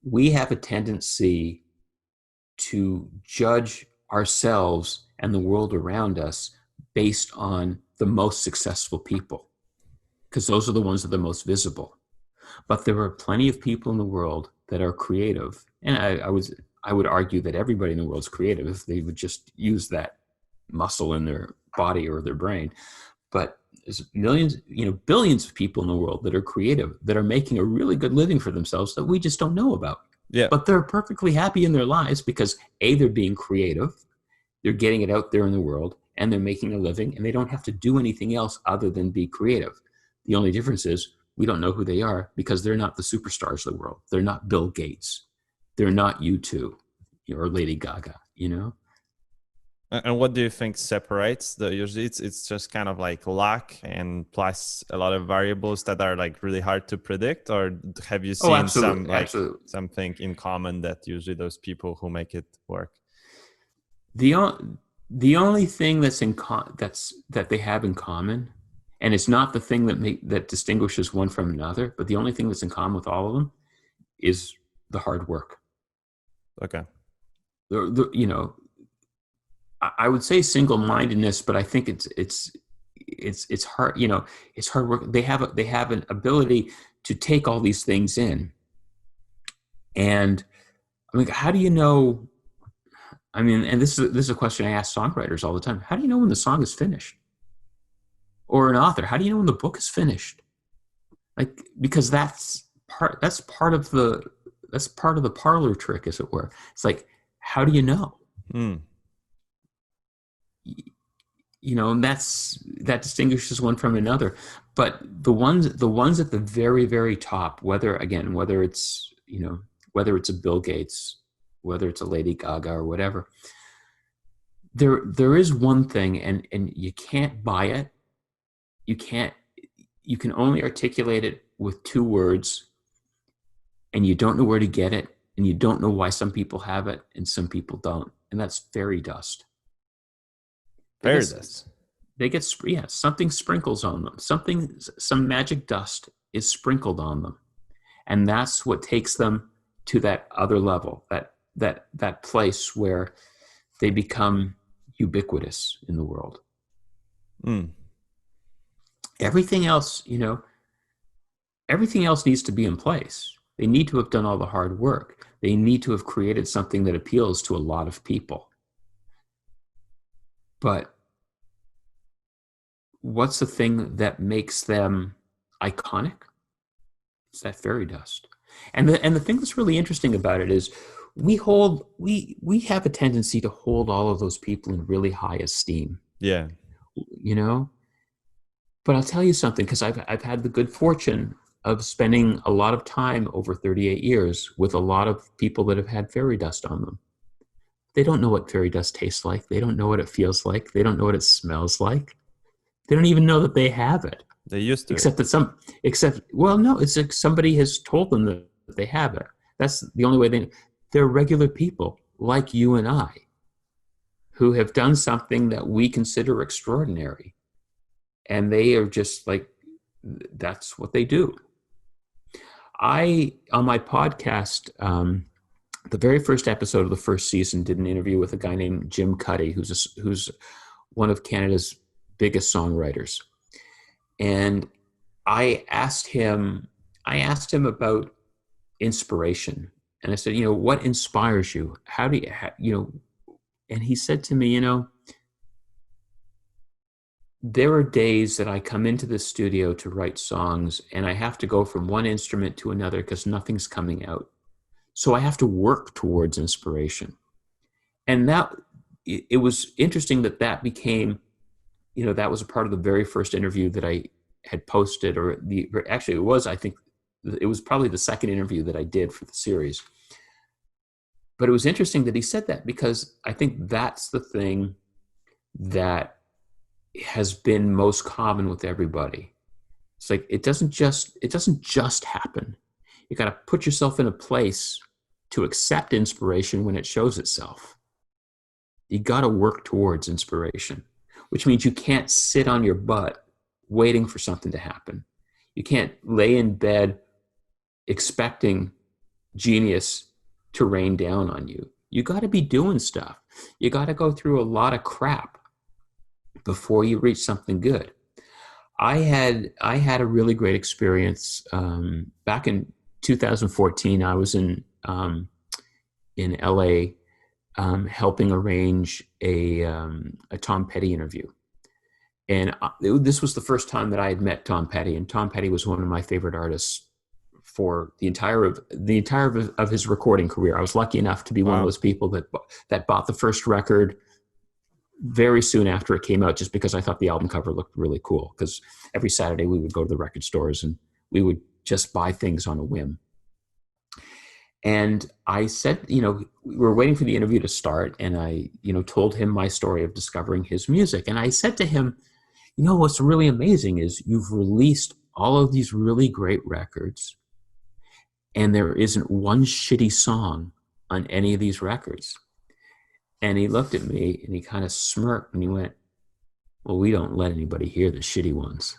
we have a tendency to judge ourselves and the world around us based on the most successful people, because those are the ones that are the most visible. But there are plenty of people in the world that are creative. And I would argue that everybody in the world is creative if they would just use that muscle in their body or their brain. But there's millions, billions of people in the world that are creative, that are making a really good living for themselves that we just don't know about. Yeah. But they're perfectly happy in their lives because A, they're being creative, they're getting it out there in the world, and they're making a living, and they don't have to do anything else other than be creative. The only difference is we don't know who they are because they're not the superstars of the world. They're not Bill Gates. They're not U2 or Lady Gaga, And what do you think separates the, usually it's just kind of like luck and plus a lot of variables that are like really hard to predict, or have you seen something in common that usually those people who make it work? The only thing that they have in common, and it's not the thing that distinguishes one from another, but the only thing that's in common with all of them is the hard work. Okay. I would say single-mindedness, but I think it's hard. It's hard work. They have an ability to take all these things in, and I mean, how do you know? I mean, and this is a question I ask songwriters all the time. How do you know when the song is finished? Or an author, how do you know when the book is finished? Like, because that's part of the parlor trick, as it were. It's like, how do you know? And that distinguishes one from another. But the ones at the very, very top, whether it's a Bill Gates, whether it's a Lady Gaga or whatever, there is one thing, and you can't buy it. You can only articulate it with 2 words, and you don't know where to get it, and you don't know why some people have it and some people don't. And that's fairy dust. Fairy dust. They get, something sprinkles on them. Some magic dust is sprinkled on them. And that's what takes them to that other level, that place where they become ubiquitous in the world. Everything else, everything else needs to be in place. They need to have done all the hard work. They need to have created something that appeals to a lot of people. But what's the thing that makes them iconic? It's that fairy dust. And the thing that's really interesting about it is we have a tendency to hold all of those people in really high esteem. Yeah. But I'll tell you something, because I've had the good fortune of spending a lot of time over 38 years with a lot of people that have had fairy dust on them. They don't know what fairy dust tastes like. They don't know what it feels like. They don't know what it smells like. They don't even know that they have it. They used to. It's like somebody has told them that they have it. That's the only way they're regular people like you and I who have done something that we consider extraordinary. And they are just like, that's what they do. On my podcast, the very first episode of the first season, did an interview with a guy named Jim Cuddy, who's one of Canada's biggest songwriters. And I asked him about inspiration. And I said, what inspires you? How do you, and he said to me, there are days that I come into the studio to write songs and I have to go from one instrument to another because nothing's coming out. So I have to work towards inspiration. And it was interesting that became, that was a part of the very first interview that I had posted, I think it was probably the second interview that I did for the series. But it was interesting that he said that, because I think that's the thing that has been most common with everybody. It's like, it doesn't just happen. You got to put yourself in a place to accept inspiration when it shows itself. You got to work towards inspiration, which means you can't sit on your butt waiting for something to happen. You can't lay in bed expecting genius to rain down on you. You got to be doing stuff. You got to go through a lot of crap before you reach something good. I had a really great experience back in 2014. I was in LA, helping arrange a Tom Petty interview. And this was the first time that I had met Tom Petty, and Tom Petty was one of my favorite artists for the entire of his recording career. I was lucky enough to be one of those people that bought the first record very soon after it came out, just because I thought the album cover looked really cool. Because every Saturday we would go to the record stores and we would just buy things on a whim. And I said, we were waiting for the interview to start, and I, told him my story of discovering his music. And I said to him, what's really amazing is you've released all of these really great records, and there isn't one shitty song on any of these records. And he looked at me and he kind of smirked and he went, well, we don't let anybody hear the shitty ones.